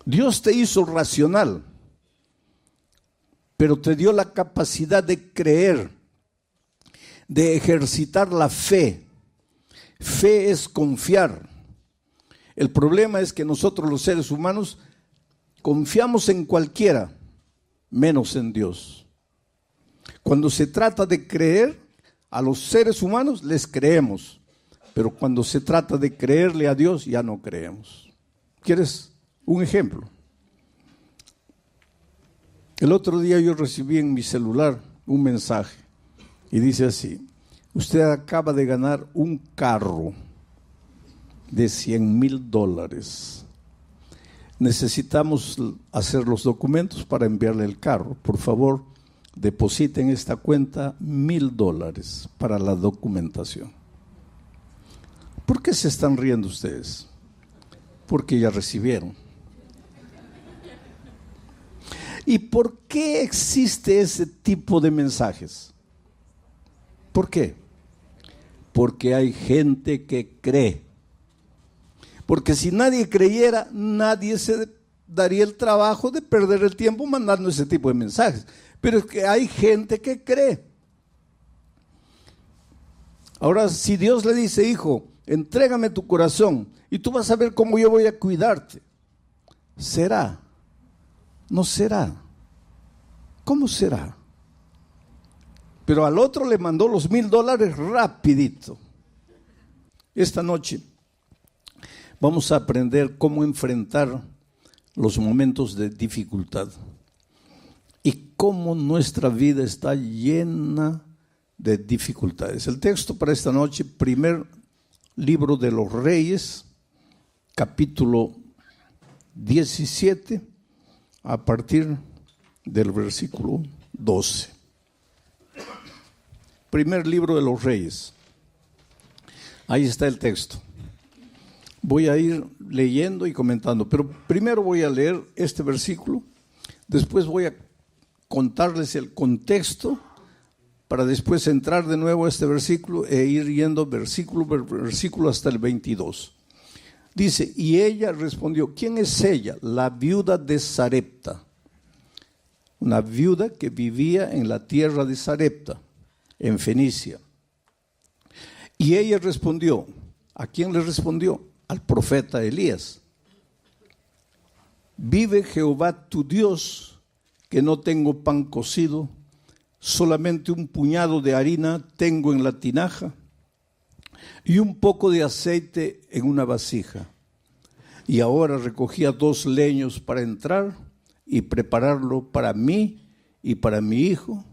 Dios te hizo racional, pero te dio la capacidad de creer, de ejercitar la fe. Fe es confiar. El problema es que nosotros los seres humanos confiamos en cualquiera, menos en Dios. Cuando se trata de creer, a los seres humanos les creemos, pero cuando se trata de creerle a Dios, ya no creemos. ¿Quieres un ejemplo? El otro día yo recibí en mi celular un mensaje y dice así: usted acaba de ganar un carro de $100,000. Necesitamos hacer los documentos para enviarle el carro. Por favor, deposite en esta cuenta $1,000 para la documentación. ¿Por qué se están riendo ustedes? Porque ya recibieron. ¿Y por qué existe ese tipo de mensajes? ¿Por qué? Porque hay gente que cree. Porque si nadie creyera, nadie se daría el trabajo de perder el tiempo mandando ese tipo de mensajes. Pero es que hay gente que cree. Ahora, si Dios le dice: hijo, entrégame tu corazón y tú vas a ver cómo yo voy a cuidarte, ¿será? ¿No será? ¿Cómo será? Pero al otro le mandó los $1,000 rapidito. Esta noche vamos a aprender cómo enfrentar los momentos de dificultad y cómo nuestra vida está llena de dificultades. El texto para esta noche, primer libro de los Reyes, capítulo 17, a partir del versículo 12. Primer libro de los Reyes. Ahí está el texto. Voy a ir leyendo y comentando, pero primero voy a leer este versículo, después voy a contarles el contexto para después entrar de nuevo a este versículo e ir yendo versículo por versículo hasta el 22. Dice: y ella respondió. ¿Quién es ella? La viuda de Sarepta, una viuda que vivía en la tierra de Sarepta, en Fenicia. Y ella respondió. ¿A quién le respondió? Al profeta Elías. Vive Jehová tu Dios, que no tengo pan cocido, solamente un puñado de harina tengo en la tinaja y un poco de aceite en una vasija. Y ahora recogía 2 leños para entrar y prepararlo para mí y para mi hijo,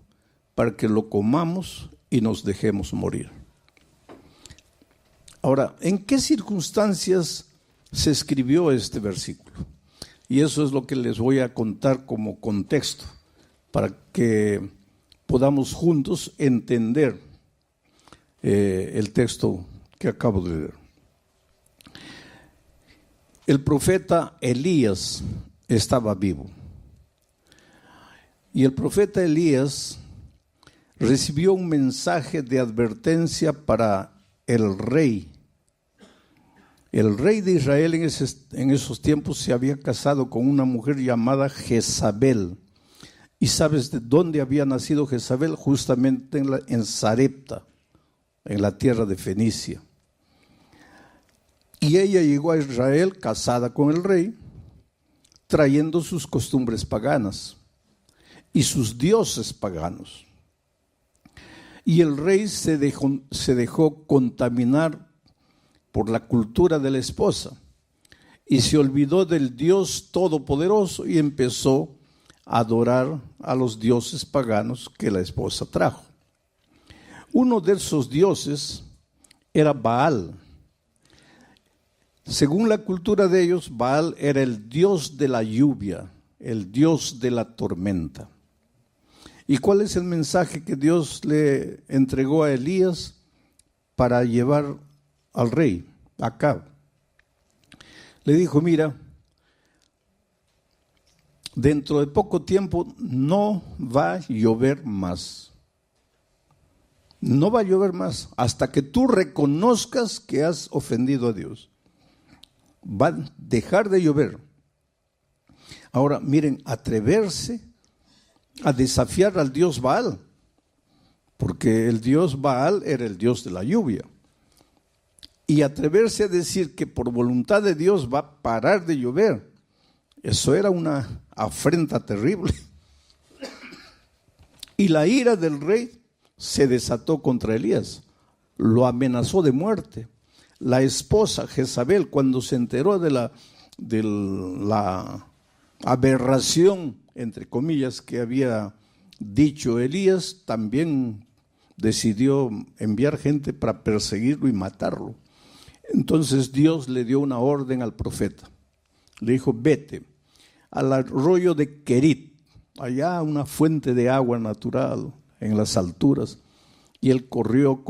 para que lo comamos y nos dejemos morir. Ahora, ¿en qué circunstancias se escribió este versículo? Y eso es lo que les voy a contar como contexto, para que podamos juntos entender el texto que acabo de leer. El profeta Elías estaba vivo. Y el profeta Elías recibió un mensaje de advertencia para el rey. El rey de Israel en esos tiempos se había casado con una mujer llamada Jezabel. ¿Y sabes de dónde había nacido Jezabel? Justamente en Sarepta, en la tierra de Fenicia. Y ella llegó a Israel casada con el rey, trayendo sus costumbres paganas y sus dioses paganos. Y el rey se dejó contaminar por la cultura de la esposa y se olvidó del Dios Todopoderoso y empezó a adorar a los dioses paganos que la esposa trajo. Uno de esos dioses era Baal. Según la cultura de ellos, Baal era el dios de la lluvia, el dios de la tormenta. ¿Y cuál es el mensaje que Dios le entregó a Elías para llevar al rey, Acab? Le dijo: mira, dentro de poco tiempo no va a llover más. No va a llover más hasta que tú reconozcas que has ofendido a Dios. Va a dejar de llover. Ahora, miren, atreverse a desafiar al dios Baal, porque el dios Baal era el dios de la lluvia. Y atreverse a decir que por voluntad de Dios va a parar de llover, eso era una afrenta terrible. Y la ira del rey se desató contra Elías, lo amenazó de muerte. La esposa Jezabel, cuando se enteró de la aberración, entre comillas, que había dicho Elías, también decidió enviar gente para perseguirlo y matarlo. Entonces Dios le dio una orden al profeta. Le dijo, vete al arroyo de Querit, allá una fuente de agua natural en las alturas. Y él corrió,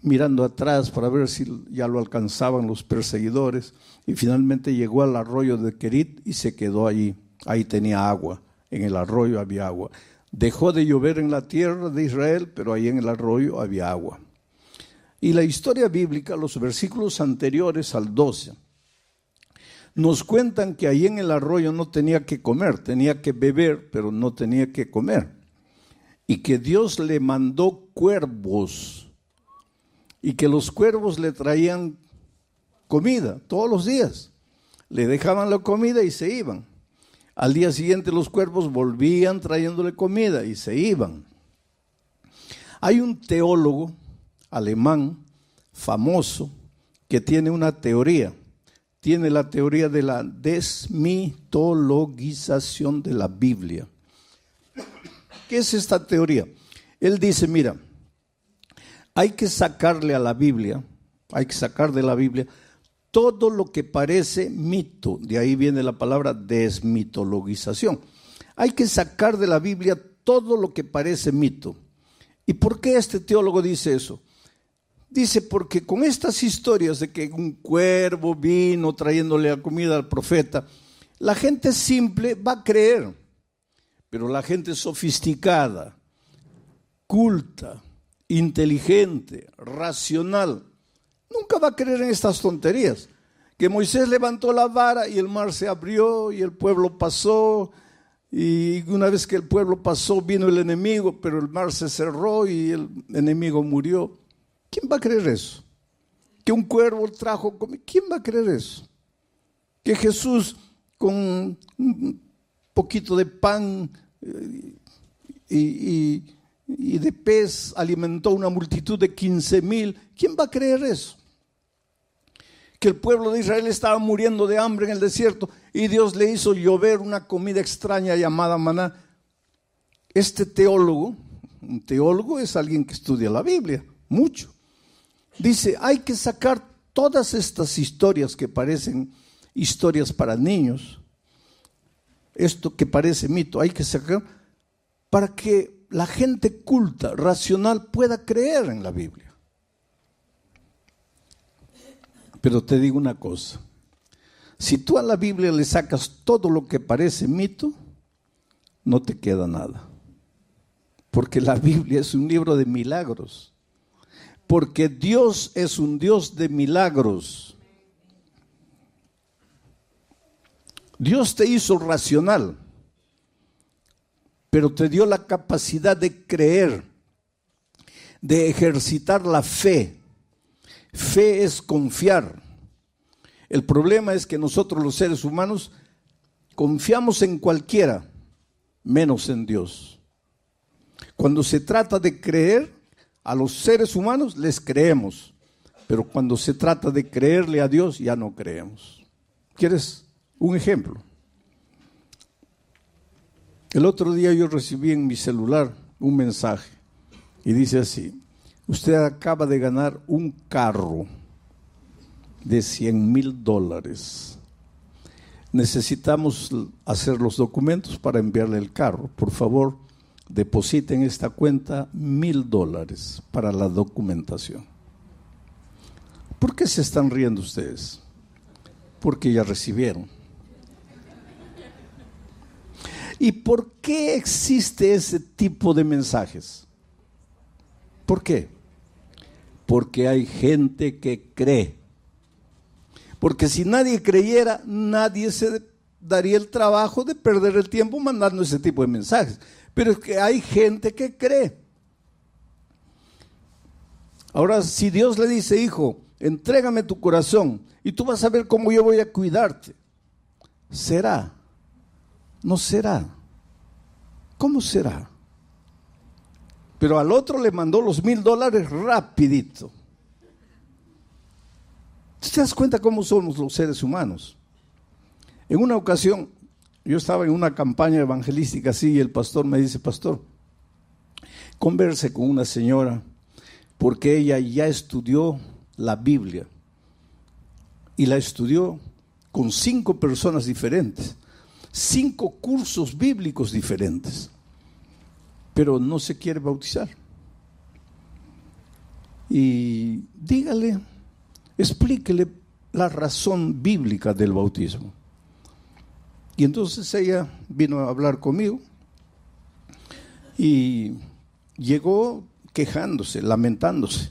mirando atrás para ver si ya lo alcanzaban los perseguidores. Y finalmente llegó al arroyo de Querit y se quedó allí. Ahí tenía agua, en el arroyo había agua. Dejó de llover en la tierra de Israel, pero ahí en el arroyo había agua. Y la historia bíblica, los versículos anteriores al 12, nos cuentan que ahí en el arroyo no tenía que comer, tenía que beber, pero no tenía que comer. Y que Dios le mandó cuervos, y que los cuervos le traían comida todos los días. Le dejaban la comida y se iban. Al día siguiente los cuervos volvían trayéndole comida y se iban. Hay un teólogo alemán famoso que tiene una teoría. Tiene la teoría de la desmitologización de la Biblia. ¿Qué es esta teoría? Él dice, mira, hay que sacarle a la Biblia, hay que sacar de la Biblia todo lo que parece mito. De ahí viene la palabra desmitologización. Hay que sacar de la Biblia todo lo que parece mito. ¿Y por qué este teólogo dice eso? Dice, porque con estas historias de que un cuervo vino trayéndole la comida al profeta, la gente simple va a creer, pero la gente sofisticada, culta, inteligente, racional, nunca va a creer en estas tonterías. Que Moisés levantó la vara y el mar se abrió y el pueblo pasó, y una vez que el pueblo pasó vino el enemigo, pero el mar se cerró y el enemigo murió. ¿Quién va a creer eso? Que un cuervo trajo comida. ¿Quién va a creer eso? Que Jesús con un poquito de pan y de pez alimentó una multitud de 15,000. ¿Quién va a creer eso? Que el pueblo de Israel estaba muriendo de hambre en el desierto y Dios le hizo llover una comida extraña llamada maná. Este teólogo, un teólogo es alguien que estudia la Biblia, mucho. Dice, hay que sacar todas estas historias que parecen historias para niños, esto que parece mito, hay que sacar para que la gente culta, racional, pueda creer en la Biblia. Pero te digo una cosa, si tú a la Biblia le sacas todo lo que parece mito, no te queda nada. Porque la Biblia es un libro de milagros. Porque Dios es un Dios de milagros. Dios te hizo racional, pero te dio la capacidad de creer, de ejercitar la fe. Fe es confiar. El problema es que nosotros los seres humanos confiamos en cualquiera, menos en Dios. Cuando se trata de creer, a los seres humanos les creemos, pero cuando se trata de creerle a Dios ya no creemos. ¿Quieres un ejemplo? El otro día yo recibí en mi celular un mensaje y dice así: usted acaba de ganar un carro de $100,000. Necesitamos hacer los documentos para enviarle el carro. Por favor, depositen en esta cuenta $1,000 para la documentación. ¿Por qué se están riendo ustedes? Porque ya recibieron. ¿Y por qué existe ese tipo de mensajes? ¿Por qué? Porque hay gente que cree. Porque si nadie creyera, nadie se daría el trabajo de perder el tiempo mandando ese tipo de mensajes. Pero es que hay gente que cree. Ahora, si Dios le dice, hijo, entrégame tu corazón y tú vas a ver cómo yo voy a cuidarte, ¿será? ¿No será? ¿Cómo será? Pero al otro le mandó los $1,000 rapidito. ¿Te das cuenta cómo somos los seres humanos? En una ocasión, yo estaba en una campaña evangelística así y el pastor me dice, pastor, converse con una señora porque ella ya estudió la Biblia y la estudió con 5 personas diferentes, 5 cursos bíblicos diferentes, pero no se quiere bautizar. Y dígale, explíquele la razón bíblica del bautismo. Y entonces ella vino a hablar conmigo y llegó quejándose, lamentándose.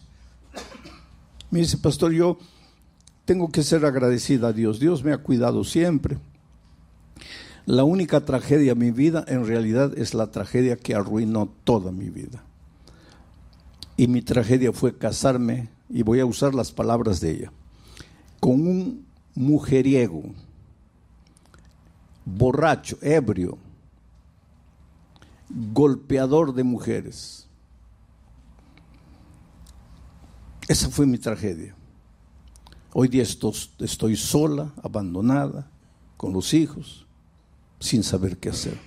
Me dice, pastor, yo tengo que ser agradecida a Dios. Dios me ha cuidado siempre. La única tragedia en mi vida en realidad es la tragedia que arruinó toda mi vida. Y mi tragedia fue casarme, y voy a usar las palabras de ella, con un mujeriego, borracho, ebrio, golpeador de mujeres. Esa fue mi tragedia. Hoy día estoy sola, abandonada, con los hijos, sin saber qué hacer.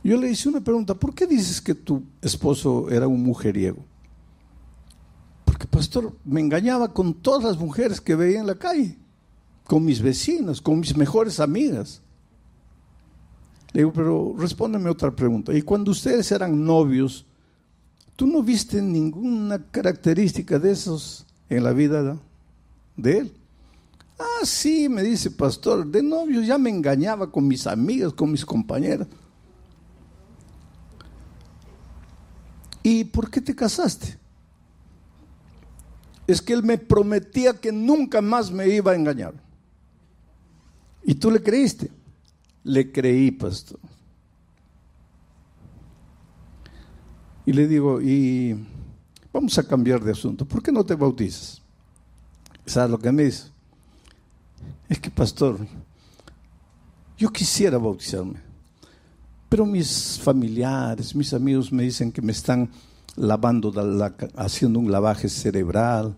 Yo le hice una pregunta, ¿por qué dices que tu esposo era un mujeriego? Porque, pastor, me engañaba con todas las mujeres que veía en la calle, con mis vecinas, con mis mejores amigas. Le digo, pero respóndeme otra pregunta. Y cuando ustedes eran novios, ¿tú no viste ninguna característica de esos en la vida de él? Ah, sí, me dice, pastor, de novios ya me engañaba con mis amigas, con mis compañeras. ¿Y por qué te casaste? Es que él me prometía que nunca más me iba a engañar. ¿Y tú le creíste? Le creí, pastor. Y le digo, y vamos a cambiar de asunto. ¿Por qué no te bautizas? ¿Sabes lo que me dice? Es que, pastor, yo quisiera bautizarme, pero mis familiares, mis amigos me dicen que me están lavando, haciendo un lavaje cerebral,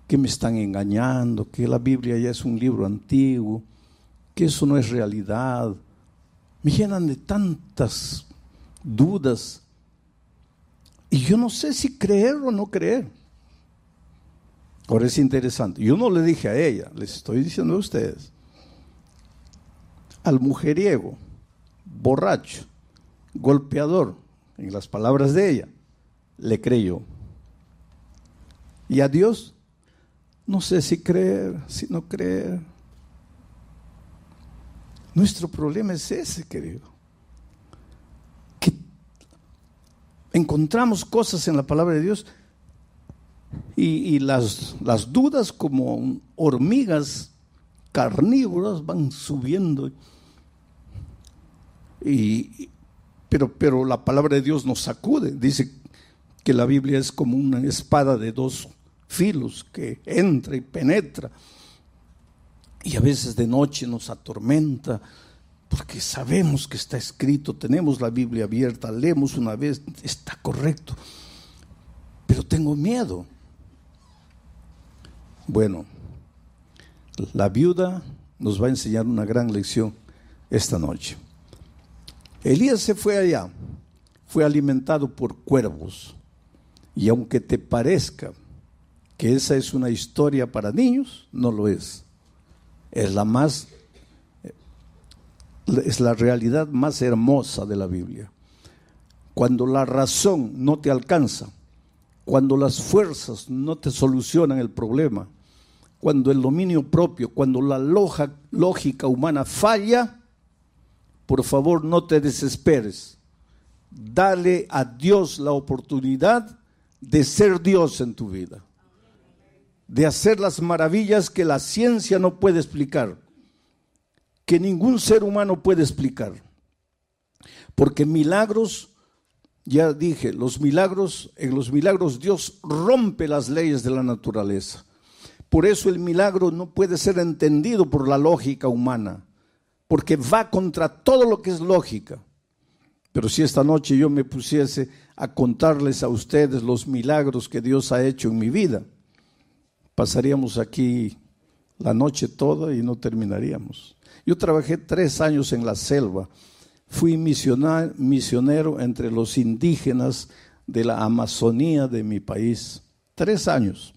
que me están engañando, que la Biblia ya es un libro antiguo, que eso no es realidad. Me llenan de tantas dudas y yo no sé si creer o no creer. Ahora es interesante, yo no le dije a ella, les estoy diciendo a ustedes. Al mujeriego, borracho, golpeador, en las palabras de ella, le creyó. Y a Dios, no sé si creer, si no creer. Nuestro problema es ese, querido. Que encontramos cosas en la palabra de Dios y las dudas, como hormigas carnívoras, van subiendo. Pero la palabra de Dios nos sacude. Dice que la Biblia es como una espada de 2 filos que entra y penetra. Y a veces de noche nos atormenta porque sabemos que está escrito, tenemos la Biblia abierta, leemos una vez, está correcto, pero tengo miedo. Bueno, la viuda nos va a enseñar una gran lección esta noche. Elías se fue allá, fue alimentado por cuervos, y aunque te parezca que esa es una historia para niños, no lo es. Es la realidad más hermosa de la Biblia. Cuando la razón no te alcanza, cuando las fuerzas no te solucionan el problema, cuando el dominio propio, cuando la lógica humana falla, por favor no te desesperes. Dale a Dios la oportunidad de ser Dios en tu vida, de hacer las maravillas que la ciencia no puede explicar, que ningún ser humano puede explicar. Porque milagros, ya dije, en los milagros Dios rompe las leyes de la naturaleza. Por eso el milagro no puede ser entendido por la lógica humana, porque va contra todo lo que es lógica. Pero si esta noche yo me pusiese a contarles a ustedes los milagros que Dios ha hecho en mi vida, pasaríamos aquí la noche toda y no terminaríamos. Yo trabajé 3 años en la selva. Fui misionero entre los indígenas de la Amazonía de mi país. 3 años.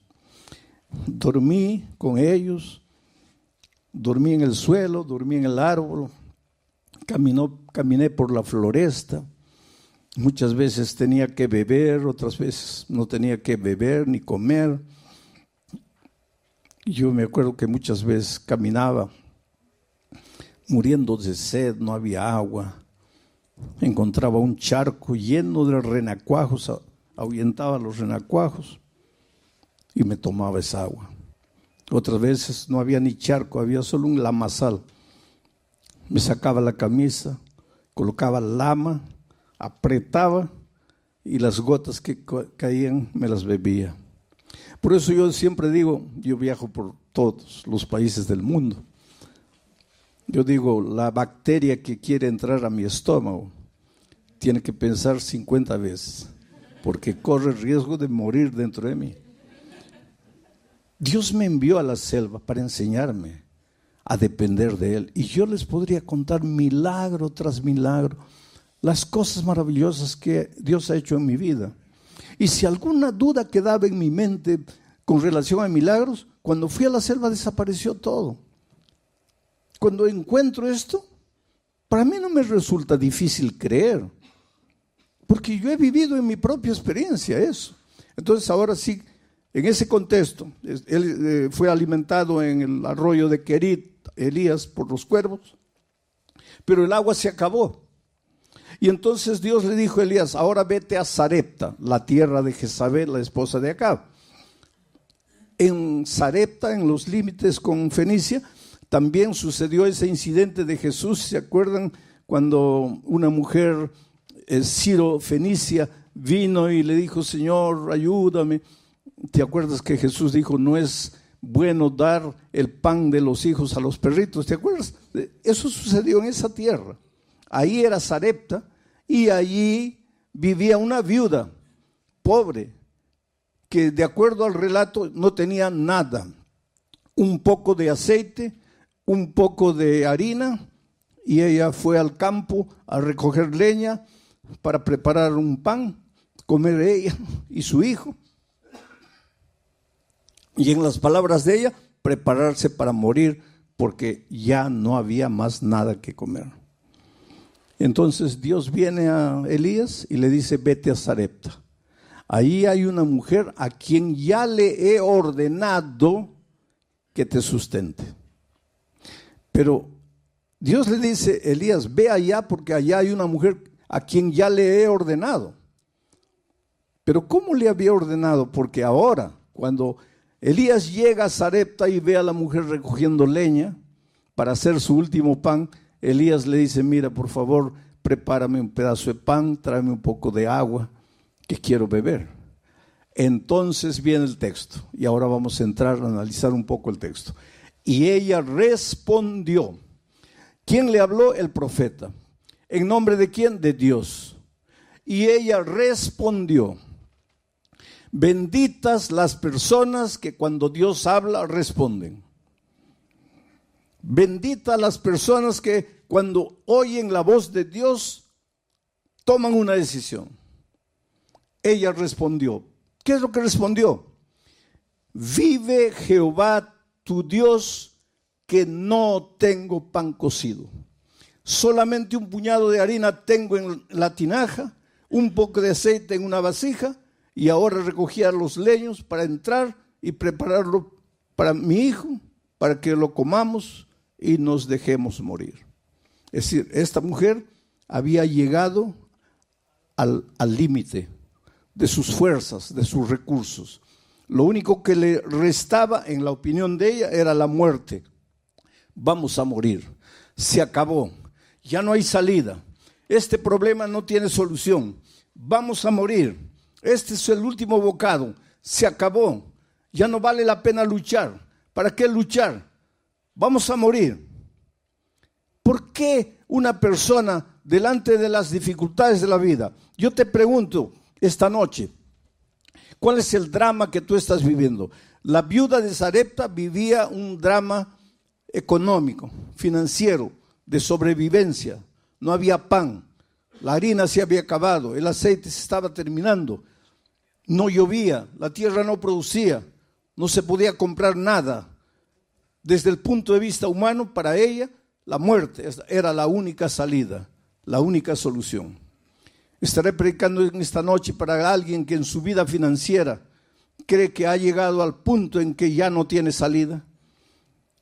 Dormí con ellos, dormí en el suelo, dormí en el árbol, caminé por la floresta. Muchas veces tenía que beber, otras veces no tenía que beber ni comer. Yo me acuerdo que muchas veces caminaba muriendo de sed, no había agua. Encontraba un charco lleno de renacuajos, ahuyentaba los renacuajos y me tomaba esa agua. Otras veces no había ni charco, había solo un lamazal. Me sacaba la camisa, colocaba lama, apretaba y las gotas que caían me las bebía. Por eso yo siempre digo, yo viajo por todos los países del mundo. Yo digo, la bacteria que quiere entrar a mi estómago tiene que pensar 50 veces, porque corre el riesgo de morir dentro de mí. Dios me envió a la selva para enseñarme a depender de Él. Y yo les podría contar milagro tras milagro, las cosas maravillosas que Dios ha hecho en mi vida. Y si alguna duda quedaba en mi mente con relación a milagros, cuando fui a la selva desapareció todo. Cuando encuentro esto, para mí no me resulta difícil creer, porque yo he vivido en mi propia experiencia eso. Entonces ahora sí, en ese contexto, él fue alimentado en el arroyo de Querit, Elías, por los cuervos, pero el agua se acabó. Y entonces Dios le dijo a Elías, ahora vete a Sarepta, la tierra de Jezabel, la esposa de Acab. En Sarepta, en los límites con Fenicia, también sucedió ese incidente de Jesús. ¿Se acuerdan cuando una mujer Ciro-Fenicia vino y le dijo, Señor, ayúdame? ¿Te acuerdas que Jesús dijo, no es bueno dar el pan de los hijos a los perritos? ¿Te acuerdas? Eso sucedió en esa tierra. Ahí era Sarepta y allí vivía una viuda pobre que, de acuerdo al relato, no tenía nada. Un poco de aceite, un poco de harina, y ella fue al campo a recoger leña para preparar un pan, comer ella y su hijo. Y en las palabras de ella, prepararse para morir porque ya no había más nada que comer. Entonces Dios viene a Elías y le dice, vete a Sarepta. Ahí hay una mujer a quien ya le he ordenado que te sustente. Pero Dios le dice, Elías, ve allá porque allá hay una mujer a quien ya le he ordenado. Pero ¿cómo le había ordenado? Porque ahora, cuando Elías llega a Sarepta y ve a la mujer recogiendo leña para hacer su último pan, Elías le dice, mira, por favor, prepárame un pedazo de pan, tráeme un poco de agua, que quiero beber. Entonces viene el texto, y ahora vamos a entrar a analizar un poco el texto. Y ella respondió. ¿Quién le habló? El profeta. ¿En nombre de quién? De Dios. Y ella respondió. Benditas las personas que cuando Dios habla responden. Benditas las personas que cuando oyen la voz de Dios toman una decisión. Ella respondió. ¿Qué es lo que respondió? Vive Jehová tu Dios que no tengo pan cocido. Solamente un puñado de harina tengo en la tinaja, un poco de aceite en una vasija, y ahora recogía los leños para entrar y prepararlo para mi hijo, para que lo comamos y nos dejemos morir. Es decir, esta mujer había llegado al límite de sus fuerzas, de sus recursos. Lo único que le restaba, en la opinión de ella, era la muerte. Vamos a morir. se acabó, ya no hay salida, este problema no tiene solución, vamos a morir, este es el último bocado, se acabó, ya no vale la pena luchar. ¿Para qué luchar? Vamos a morir. ¿Por qué una persona delante de las dificultades de la vida? Yo te pregunto esta noche, ¿cuál es el drama que tú estás viviendo? La viuda de Sarepta vivía un drama económico, financiero, de sobrevivencia. No había pan, la harina se había acabado, el aceite se estaba terminando, no llovía, la tierra no producía, no se podía comprar nada. Desde el punto de vista humano, para ella, la muerte era la única salida, la única solución. Estaré predicando en esta noche para alguien que en su vida financiera cree que ha llegado al punto en que ya no tiene salida.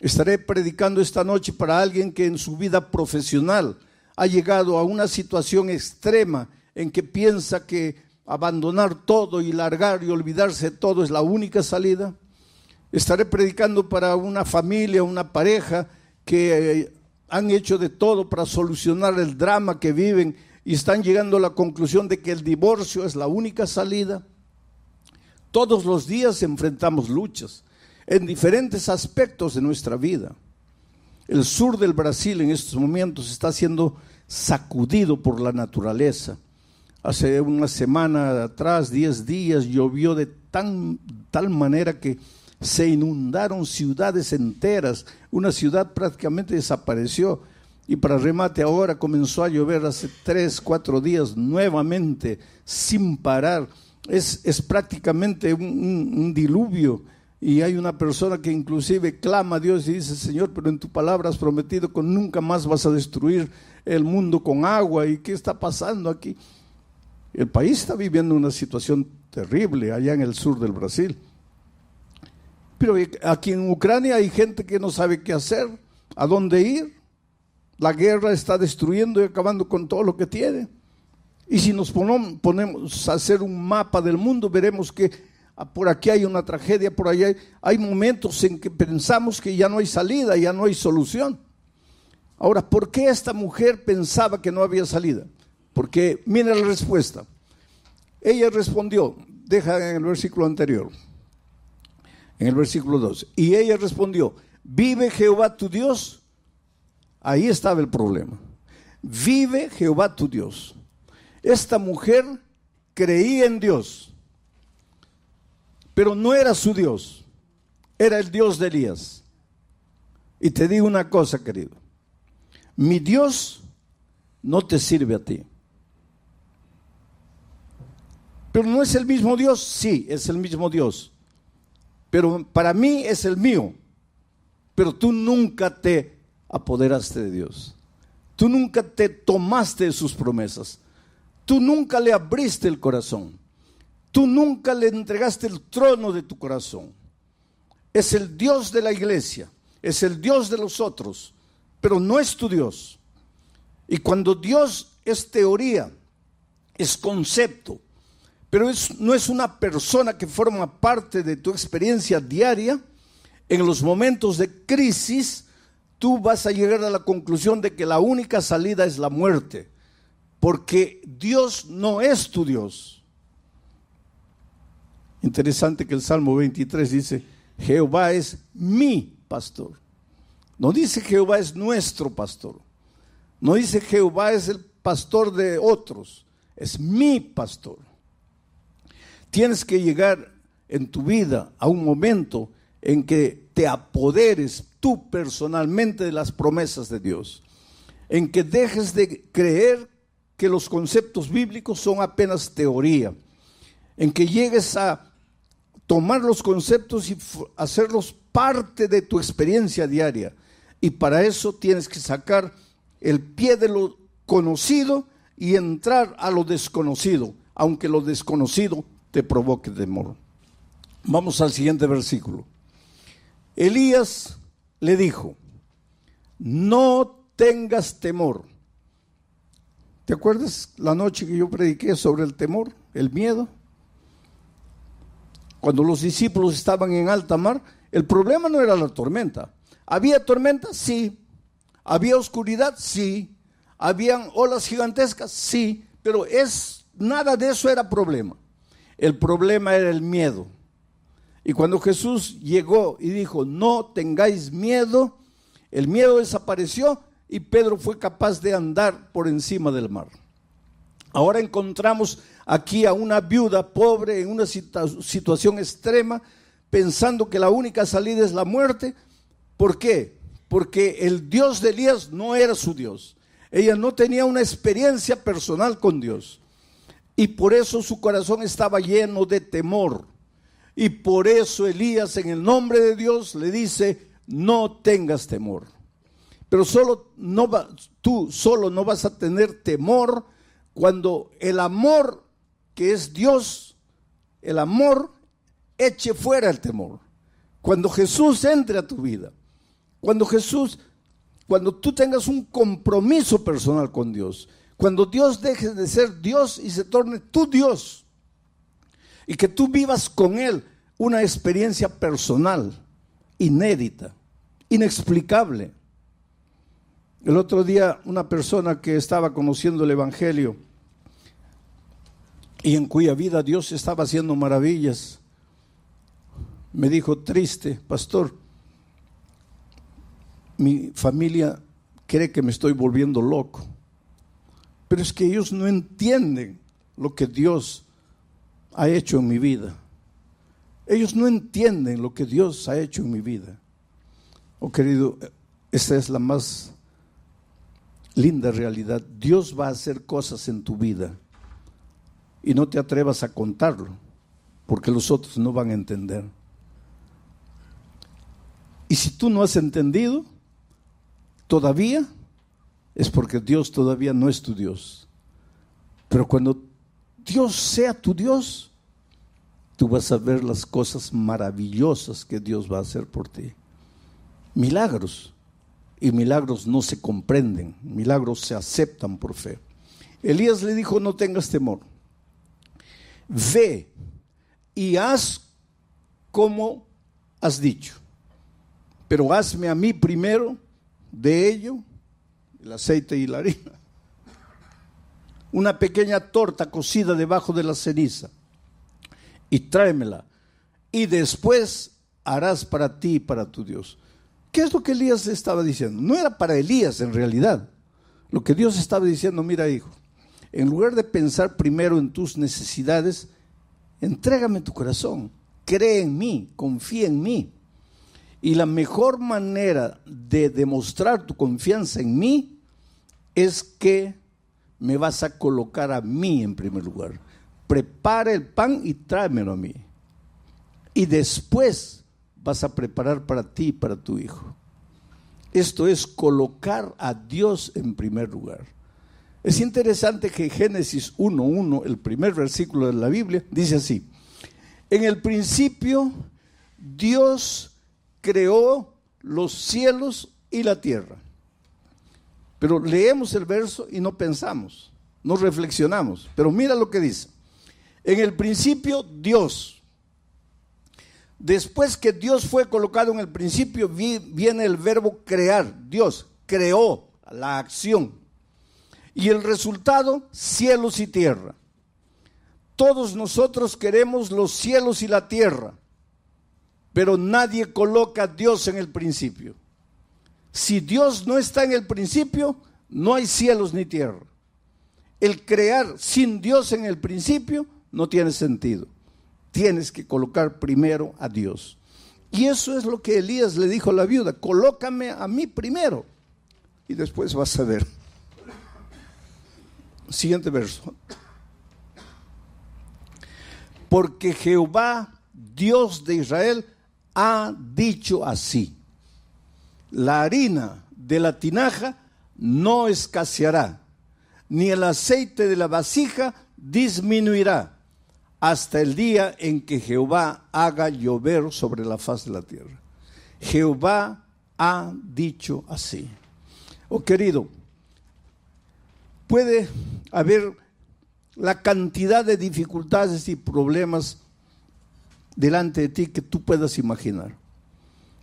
Estaré predicando esta noche para alguien que en su vida profesional ha llegado a una situación extrema en que piensa que abandonar todo y largar y olvidarse de todo es la única salida. Estaré predicando para una familia, una pareja que han hecho de todo para solucionar el drama que viven y están llegando a la conclusión de que el divorcio es la única salida. Todos los días enfrentamos luchas en diferentes aspectos de nuestra vida. El sur del Brasil en estos momentos está siendo sacudido por la naturaleza. Hace una semana atrás, 10 días, llovió de tal manera que se inundaron ciudades enteras. Una ciudad prácticamente desapareció. Y para remate ahora comenzó a llover hace 3, 4 días nuevamente sin parar. Es prácticamente un diluvio. Y hay una persona que inclusive clama a Dios y dice: Señor, pero en tu palabra has prometido que nunca más vas a destruir el mundo con agua. ¿Y qué está pasando aquí? El país está viviendo una situación terrible allá en el sur del Brasil. Pero aquí en Ucrania hay gente que no sabe qué hacer, a dónde ir. La guerra está destruyendo y acabando con todo lo que tiene. Y si nos ponemos a hacer un mapa del mundo, veremos que por aquí hay una tragedia, por allá hay momentos en que pensamos que ya no hay salida, ya no hay solución. Ahora, ¿por qué esta mujer pensaba que no había salida? Porque mira la respuesta. Ella respondió, deja en el versículo anterior, en el versículo 2. Y ella respondió: ¿vive Jehová tu Dios? Ahí estaba el problema. Vive Jehová tu Dios. Esta mujer creía en Dios, pero no era su Dios, era el Dios de Elías. Y te digo una cosa, querido, mi Dios no te sirve a ti. Pero no es el mismo Dios, sí, es el mismo Dios. Pero para mí es el mío. Pero tú nunca te apoderaste de Dios. Tú nunca te tomaste de sus promesas. Tú nunca le abriste el corazón. Tú nunca le entregaste el trono de tu corazón. Es el Dios de la iglesia, es el Dios de los otros, pero no es tu Dios. Y cuando Dios es teoría, es concepto, pero no es una persona que forma parte de tu experiencia diaria, en los momentos de crisis, tú vas a llegar a la conclusión de que la única salida es la muerte, porque Dios no es tu Dios. Interesante que el Salmo 23 dice: Jehová es mi pastor. No dice Jehová es nuestro pastor. No dice Jehová es el pastor de otros. Es mi pastor. Tienes que llegar en tu vida a un momento en que te apoderes tú personalmente de las promesas de Dios. En que dejes de creer que los conceptos bíblicos son apenas teoría. En que llegues a tomar los conceptos y hacerlos parte de tu experiencia diaria. Y para eso tienes que sacar el pie de lo conocido y entrar a lo desconocido, aunque lo desconocido te provoque temor. Vamos al siguiente versículo. Elías le dijo: no tengas temor. ¿Te acuerdas la noche que yo prediqué sobre el temor, el miedo? Cuando los discípulos estaban en alta mar, el problema no era la tormenta. ¿Había tormenta? Sí. ¿Había oscuridad? Sí. ¿Habían olas gigantescas? Sí. Pero nada de eso era problema. El problema era el miedo. Y cuando Jesús llegó y dijo, no tengáis miedo, el miedo desapareció y Pedro fue capaz de andar por encima del mar. Ahora encontramos aquí a una viuda pobre en una situación extrema, pensando que la única salida es la muerte. ¿Por qué? Porque el Dios de Elías no era su Dios. Ella no tenía una experiencia personal con Dios. Y por eso su corazón estaba lleno de temor. Y por eso Elías, en el nombre de Dios, le dice, no tengas temor. Pero tú solo no vas a tener temor cuando el amor que es Dios, el amor eche fuera el temor. Cuando Jesús entre a tu vida, cuando tú tengas un compromiso personal con Dios, cuando Dios deje de ser Dios y se torne tu Dios, y que tú vivas con Él una experiencia personal, inédita, inexplicable. El otro día una persona que estaba conociendo el Evangelio y en cuya vida Dios estaba haciendo maravillas, me dijo triste, pastor, mi familia cree que me estoy volviendo loco, pero es que ellos no entienden lo que Dios ha hecho en mi vida. Ellos no entienden lo que Dios ha hecho en mi vida. Oh querido, esta es la más linda realidad. Dios va a hacer cosas en tu vida y no te atrevas a contarlo porque los otros no van a entender. Y si tú no has entendido todavía, es porque Dios todavía no es tu Dios. Pero cuando Dios sea tu Dios, tú vas a ver las cosas maravillosas que Dios va a hacer por ti. Milagros. Y milagros no se comprenden, milagros se aceptan por fe. Elías le dijo, no tengas temor. Ve y haz como has dicho. Pero hazme a mí primero de ello, el aceite y la harina, una pequeña torta cocida debajo de la ceniza, y tráemela, y después harás para ti y para tu Dios. ¿Qué es lo que Elías estaba diciendo? No era para Elías en realidad. Lo que Dios estaba diciendo, mira hijo, en lugar de pensar primero en tus necesidades, entrégame tu corazón, cree en mí, confía en mí. Y la mejor manera de demostrar tu confianza en mí es que me vas a colocar a mí en primer lugar. Prepara el pan y tráemelo a mí. Y después vas a preparar para ti y para tu hijo. Esto es colocar a Dios en primer lugar. Es interesante que Génesis 1:1, el primer versículo de la Biblia, dice así: en el principio Dios creó los cielos y la tierra. Pero leemos el verso y no pensamos, no reflexionamos. Pero mira lo que dice: en el principio Dios. Después que Dios fue colocado en el principio, viene el verbo crear. Dios creó la acción. Y el resultado, cielos y tierra. Todos nosotros queremos los cielos y la tierra, pero nadie coloca a Dios en el principio. Si Dios no está en el principio, no hay cielos ni tierra. El crear sin Dios en el principio no tiene sentido. Tienes que colocar primero a Dios. Y eso es lo que Elías le dijo a la viuda: colócame a mí primero y después vas a ver. Siguiente verso. Porque Jehová, Dios de Israel, ha dicho así: la harina de la tinaja no escaseará, ni el aceite de la vasija disminuirá, hasta el día en que Jehová haga llover sobre la faz de la tierra. Jehová ha dicho así. Oh querido, puede haber la cantidad de dificultades y problemas delante de ti que tú puedas imaginar.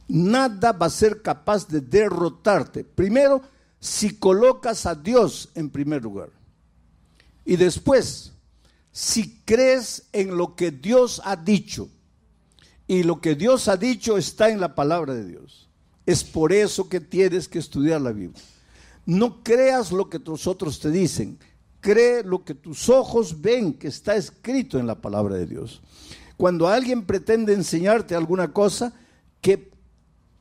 Nada va a ser capaz de derrotarte. Primero, si colocas a Dios en primer lugar. Y después, si crees en lo que Dios ha dicho. Y lo que Dios ha dicho está en la palabra de Dios. Es por eso que tienes que estudiar la Biblia. No creas lo que tus otros te dicen. Cree lo que tus ojos ven que está escrito en la palabra de Dios. Cuando alguien pretende enseñarte alguna cosa, que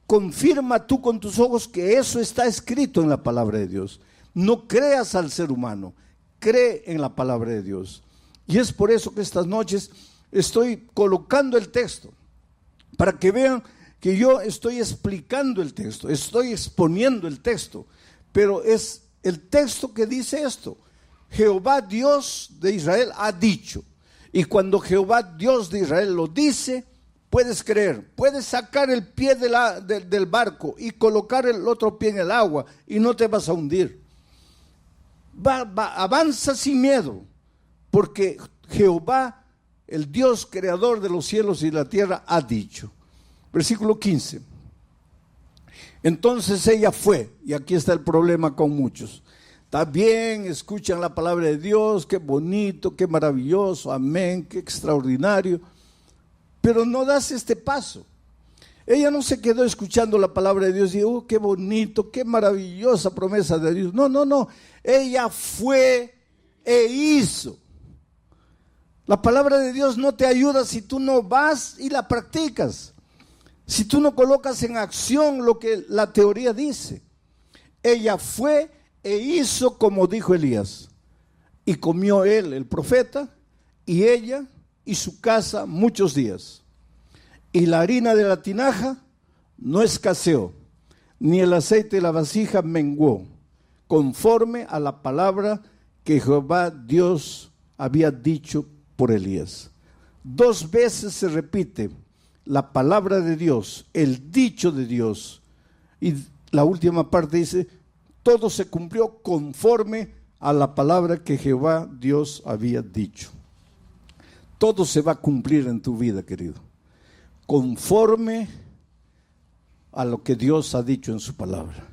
confirma tú con tus ojos que eso está escrito en la palabra de Dios. No creas al ser humano, cree en la palabra de Dios. Y es por eso que estas noches estoy colocando el texto, para que vean que yo estoy explicando el texto, estoy exponiendo el texto, pero es el texto que dice esto: Jehová Dios de Israel ha dicho. Y cuando Jehová Dios de Israel lo dice, puedes creer, puedes sacar el pie del barco y colocar el otro pie en el agua y no te vas a hundir. Avanza sin miedo, porque Jehová, el Dios creador de los cielos y la tierra, ha dicho. Versículo 15. Entonces ella fue, y aquí está el problema con muchos. Está bien, escuchan la palabra de Dios, qué bonito, qué maravilloso, amén, qué extraordinario, pero no das este paso. Ella no se quedó escuchando la palabra de Dios y dijo, qué bonito, qué maravillosa promesa de Dios. No, ella fue e hizo. La palabra de Dios no te ayuda si tú no vas y la practicas, si tú no colocas en acción lo que la teoría dice. Ella fue e hizo como dijo Elías, y comió él, el profeta, y ella y su casa muchos días. Y la harina de la tinaja no escaseó, ni el aceite de la vasija menguó, conforme a la palabra que Jehová Dios había dicho por Elías. 2 veces se repite la palabra de Dios, el dicho de Dios, y la última parte dice, todo se cumplió conforme a la palabra que Jehová Dios había dicho. Todo se va a cumplir en tu vida, querido, conforme a lo que Dios ha dicho en su palabra.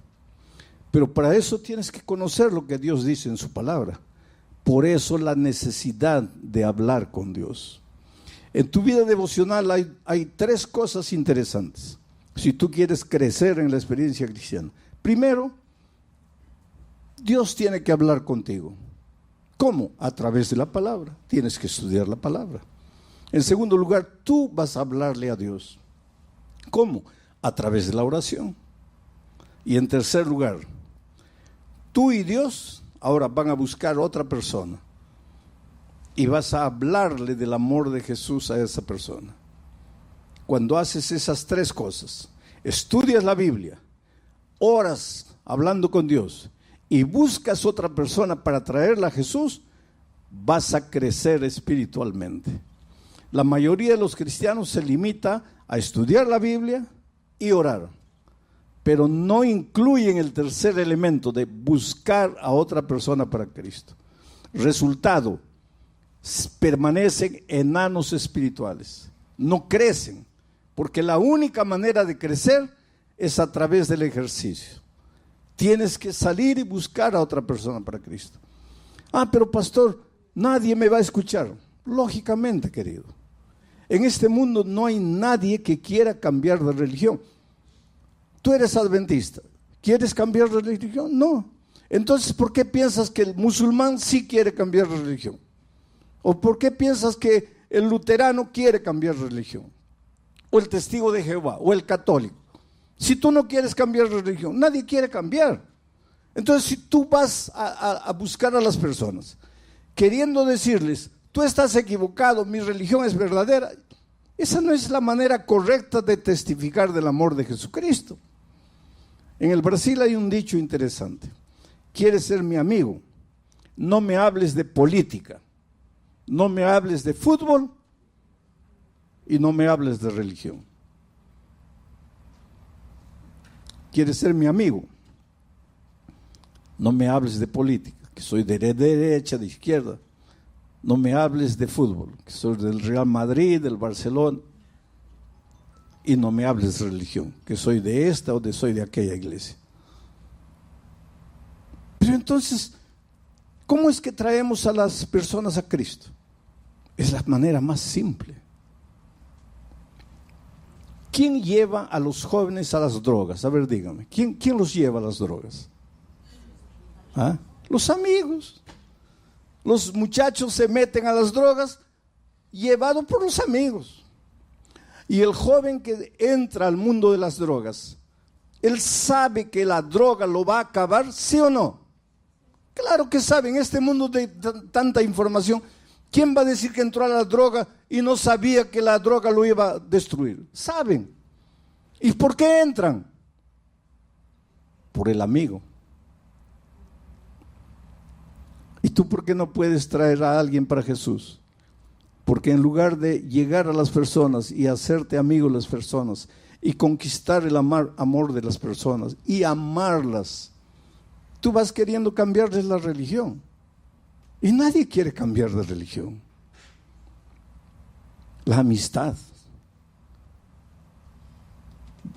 Pero para eso tienes que conocer lo que Dios dice en su palabra. Por eso la necesidad de hablar con Dios. En tu vida devocional hay 3 cosas interesantes, si tú quieres crecer en la experiencia cristiana. Primero, Dios tiene que hablar contigo. ¿Cómo? A través de la palabra. Tienes que estudiar la palabra. En segundo lugar, tú vas a hablarle a Dios. ¿Cómo? A través de la oración. Y en tercer lugar, tú y Dios ahora van a buscar otra persona y vas a hablarle del amor de Jesús a esa persona. Cuando haces esas 3 cosas, estudias la Biblia, oras hablando con Dios y buscas otra persona para traerla a Jesús, vas a crecer espiritualmente. La mayoría de los cristianos se limita a estudiar la Biblia y orar, pero no incluyen el tercer elemento de buscar a otra persona para Cristo. Resultado, permanecen enanos espirituales, no crecen, porque la única manera de crecer es a través del ejercicio. Tienes que salir y buscar a otra persona para Cristo. Pero pastor, nadie me va a escuchar. Lógicamente, querido, en este mundo no hay nadie que quiera cambiar de religión. Tú eres adventista, ¿quieres cambiar de religión? No. Entonces, ¿por qué piensas que el musulmán sí quiere cambiar de religión? ¿O por qué piensas que el luterano quiere cambiar de religión? O el testigo de Jehová, o el católico. Si tú no quieres cambiar de religión, nadie quiere cambiar. Entonces, si tú vas a buscar a las personas, queriendo decirles, tú estás equivocado, mi religión es verdadera, esa no es la manera correcta de testificar del amor de Jesucristo. En el Brasil hay un dicho interesante: ¿quieres ser mi amigo? No me hables de política, no me hables de fútbol y no me hables de religión. ¿Quieres ser mi amigo? No me hables de política, que soy de derecha, de izquierda. No me hables de fútbol, que soy del Real Madrid, del Barcelona. y no me hables de religión, que soy de esta o soy de aquella iglesia. Pero entonces, ¿cómo es que traemos a las personas a Cristo? Es la manera más simple. ¿Quién lleva a los jóvenes a las drogas? A ver, dígame, ¿quién los lleva a las drogas? ¿Ah? Los amigos. Los muchachos se meten a las drogas llevados por los amigos. Y el joven que entra al mundo de las drogas, ¿él sabe que la droga lo va a acabar, sí o no? Claro que sabe. En este mundo de tanta información, ¿quién va a decir que entró a la droga y no sabía que la droga lo iba a destruir? Saben. ¿Y por qué entran? Por el amigo. ¿Y tú por qué no puedes traer a alguien para Jesús? Porque en lugar de llegar a las personas y hacerte amigo de las personas y conquistar el amor de las personas y amarlas, tú vas queriendo cambiarles la religión. Y nadie quiere cambiar de religión. La amistad.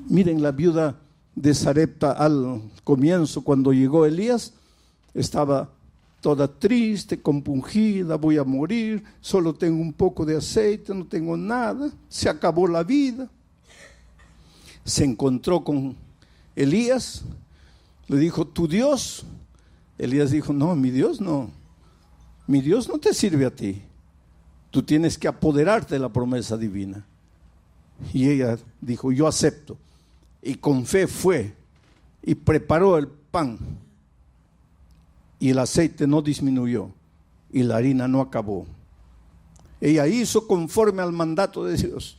Miren, la viuda de Sarepta al comienzo, cuando llegó Elías, estaba toda triste, compungida, voy a morir, solo tengo un poco de aceite, no tengo nada, se acabó la vida. Se encontró con Elías, le dijo, ¿tu Dios? Elías dijo, no, mi Dios no te sirve a ti, tú tienes que apoderarte de la promesa divina. Y ella dijo, yo acepto, y con fe fue, y preparó el pan, y el aceite no disminuyó, y la harina no acabó. Ella hizo conforme al mandato de Dios,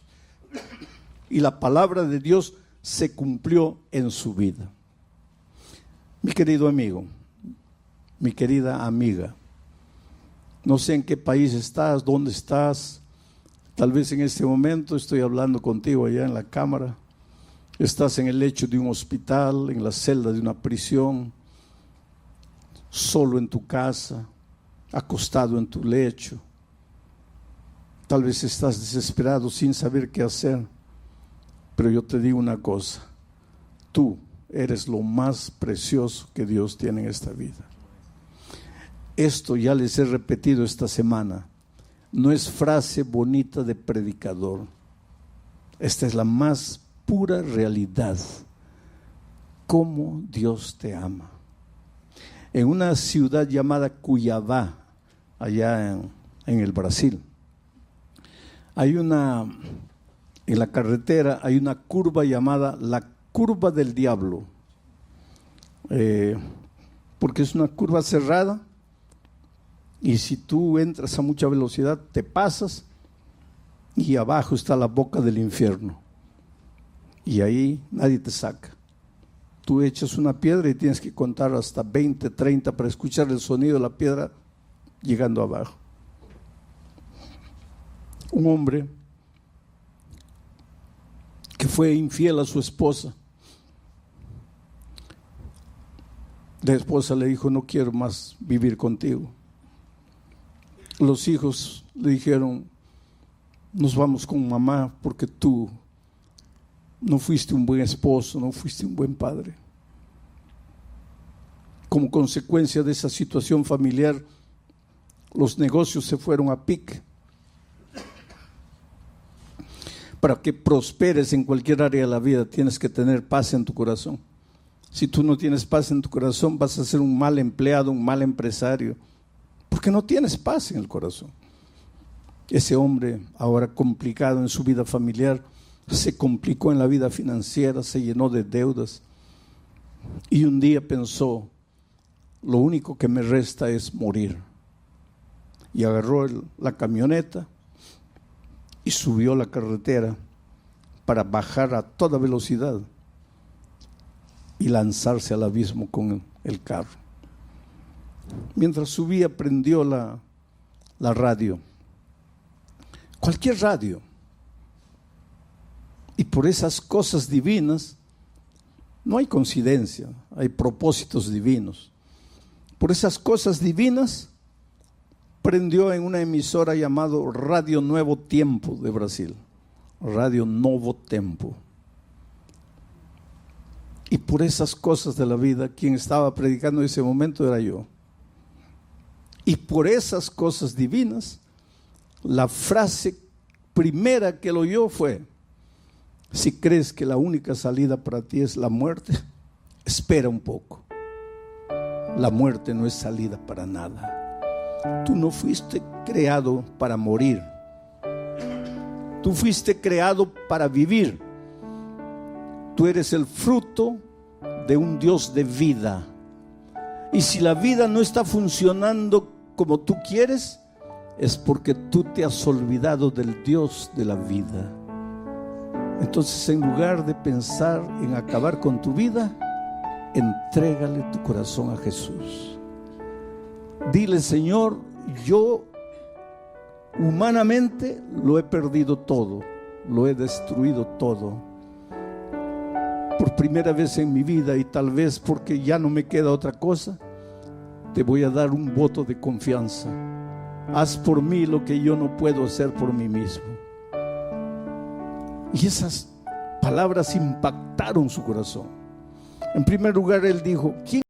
y la palabra de Dios se cumplió en su vida. Mi querido amigo, mi querida amiga, no sé en qué país estás, dónde estás. Tal vez en este momento estoy hablando contigo allá en la cámara. Estás en el lecho de un hospital, en la celda de una prisión, solo en tu casa, acostado en tu lecho. Tal vez estás desesperado sin saber qué hacer. Pero yo te digo una cosa, tú eres lo más precioso que Dios tiene en esta vida. Esto ya les he repetido esta semana, no es frase bonita de predicador. Esta es la más pura realidad. Cómo Dios te ama. En una ciudad llamada Cuiabá, allá en el Brasil, en la carretera hay una curva llamada la curva del diablo, porque es una curva cerrada. Y si tú entras a mucha velocidad, te pasas y abajo está la boca del infierno. Y ahí nadie te saca. Tú echas una piedra y tienes que contar hasta 20, 30 para escuchar el sonido de la piedra llegando abajo. Un hombre que fue infiel a su esposa. La esposa le dijo, no quiero más vivir contigo. Los hijos le dijeron, nos vamos con mamá porque tú no fuiste un buen esposo, no fuiste un buen padre. Como consecuencia de esa situación familiar, los negocios se fueron a pique. Para que prosperes en cualquier área de la vida, tienes que tener paz en tu corazón. Si tú no tienes paz en tu corazón, vas a ser un mal empleado, un mal empresario, porque no tienes paz en el corazón. Ese hombre, ahora complicado en su vida familiar, se complicó en la vida financiera, se llenó de deudas y un día pensó, lo único que me resta es morir. Y agarró la camioneta y subió la carretera para bajar a toda velocidad y lanzarse al abismo con el carro. Mientras subía, prendió la radio, cualquier radio, y por esas cosas divinas no hay coincidencia, hay propósitos divinos. Por esas cosas divinas prendió en una emisora llamado Radio Nuevo Tiempo de Brasil, Radio Novo Tempo. Y por esas cosas de la vida, quien estaba predicando en ese momento era yo. Y por esas cosas divinas, la frase primera que él oyó fue: si crees que la única salida para ti es la muerte, espera un poco. La muerte no es salida para nada. Tú no fuiste creado para morir. Tú fuiste creado para vivir. Tú eres el fruto de un Dios de vida. Y si la vida no está funcionando como tú quieres, es porque tú te has olvidado del Dios de la vida. Entonces, en lugar de pensar en acabar con tu vida, entrégale tu corazón a Jesús. Dile: Señor, yo humanamente lo he perdido todo, lo he destruido todo. Por primera vez en mi vida, y tal vez porque ya no me queda otra cosa, te voy a dar un voto de confianza. Haz por mí lo que yo no puedo hacer por mí mismo. Y esas palabras impactaron su corazón. En primer lugar, él dijo: ¿quién?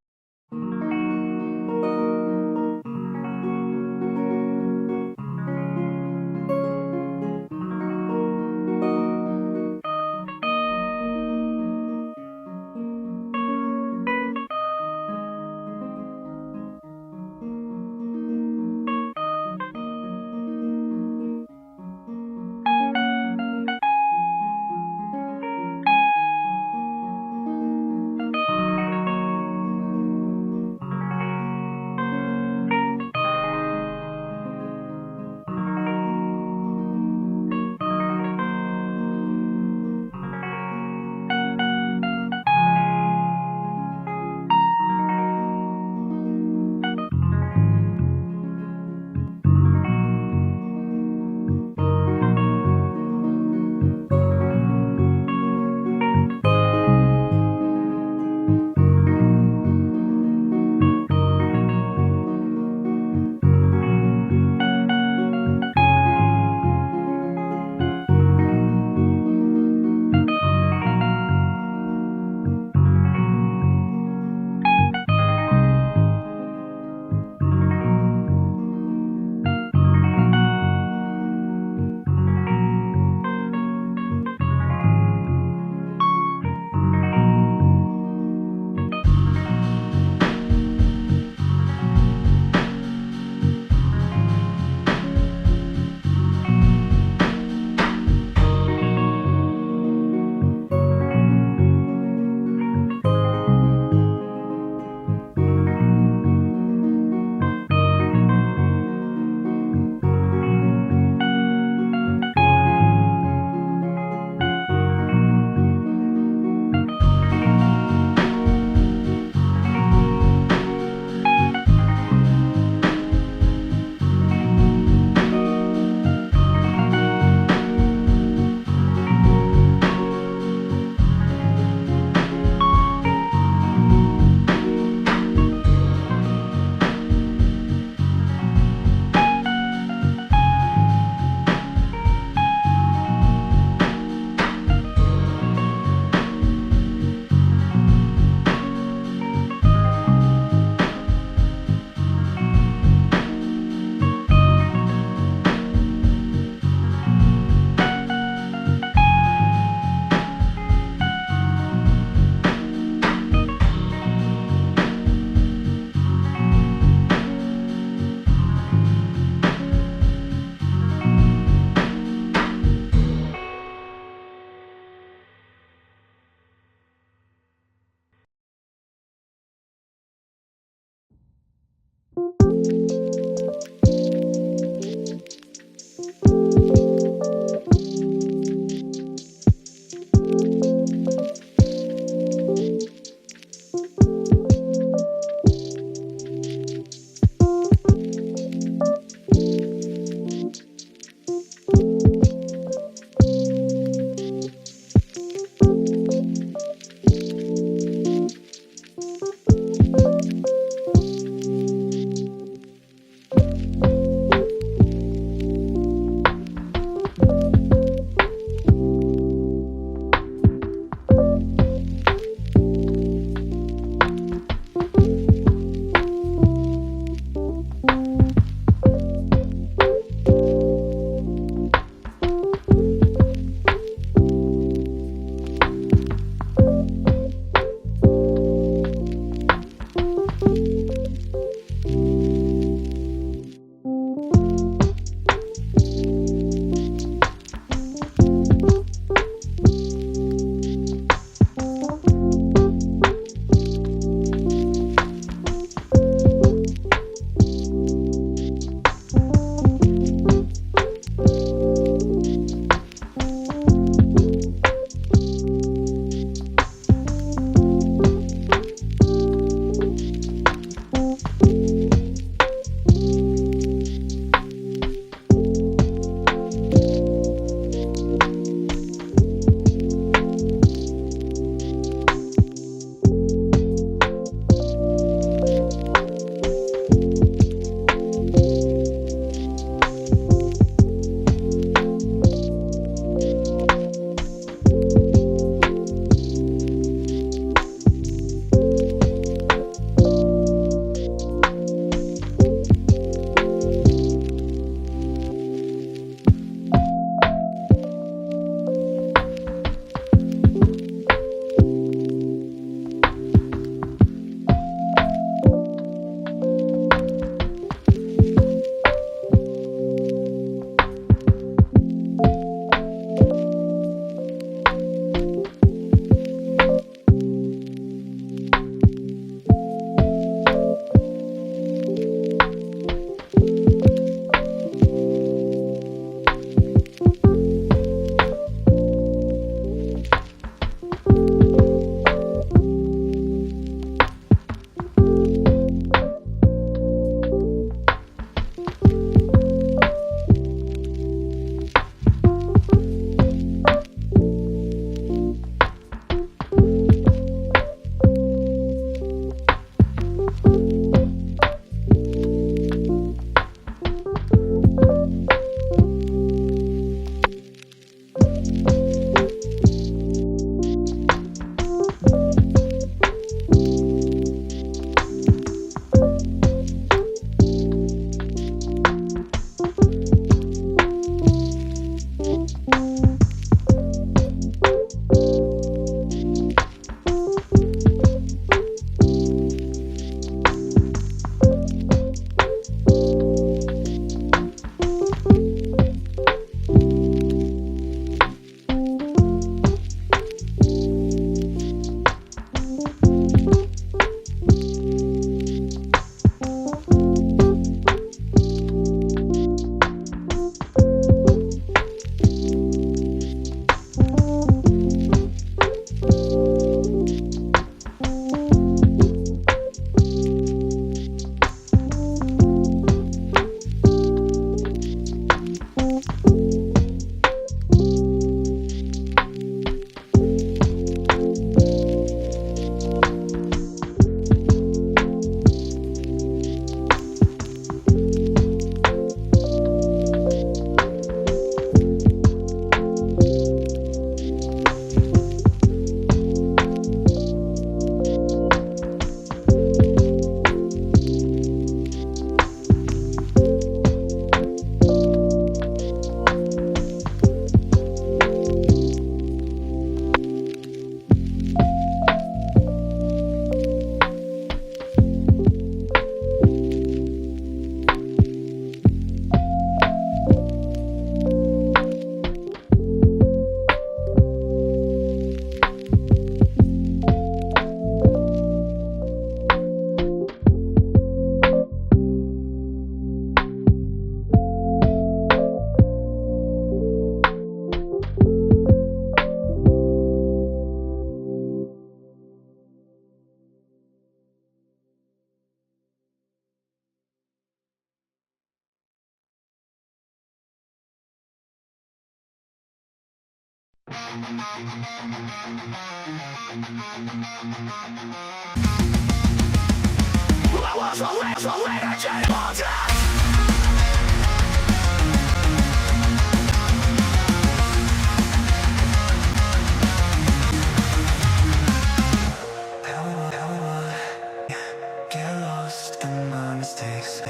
Get lost in my mistakes.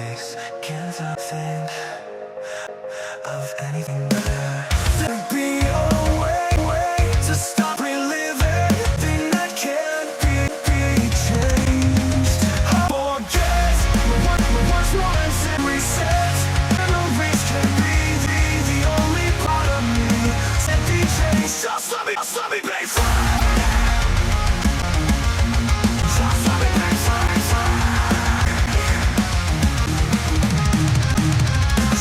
Can't think of anything better. There'd be a way to stop reliving thing that can't be changed. Forget what was once and reset. Memories can be the only part of me that be changed. Just let me be free. Just let me be free.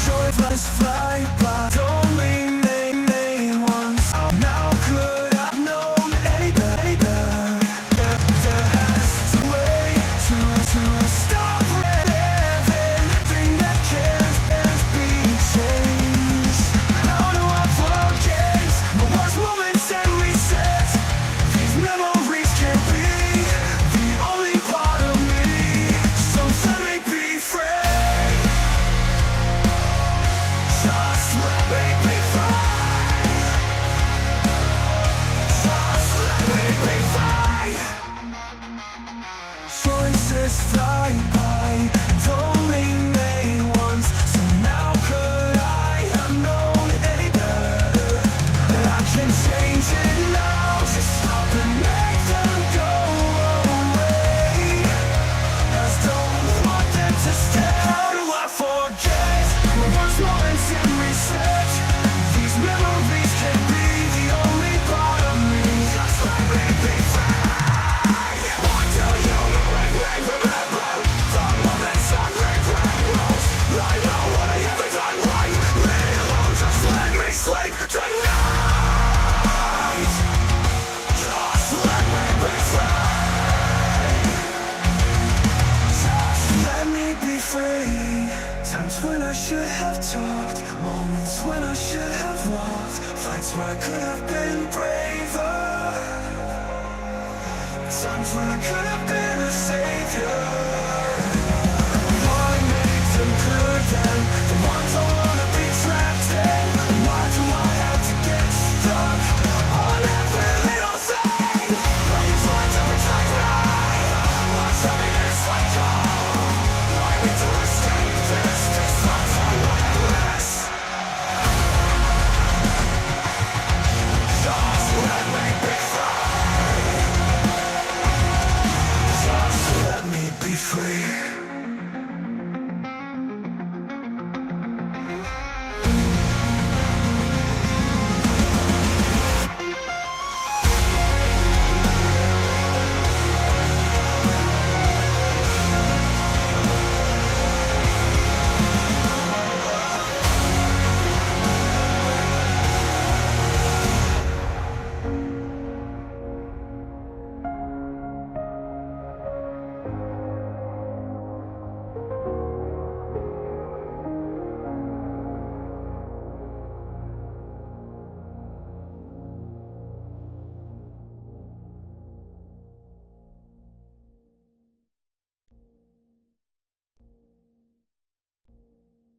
Joyless fly by, only name once. Now could I've known any better? There has to way to stop living thing that can't be changed. How do I forget the worst moments and reset? These memories can't be the only part of me. So let me be free. Just let me be free. Just let me be free. Choices fly by, only made once. So now could I have known any better? That I can change it now. Just stop and make them go away. I don't want them to stay. How do I forget the worst moments and reset? These memories can be the only part of me. Just let me be free. What do you remember? The moments I regret most. I know what I haven't done right. Leave me alone, just let me sleep tonight. Just let me be free. Just let me be free. Times when I should have talked, moments when I should have walked, fights where I could have been braver, times when I could have been a savior.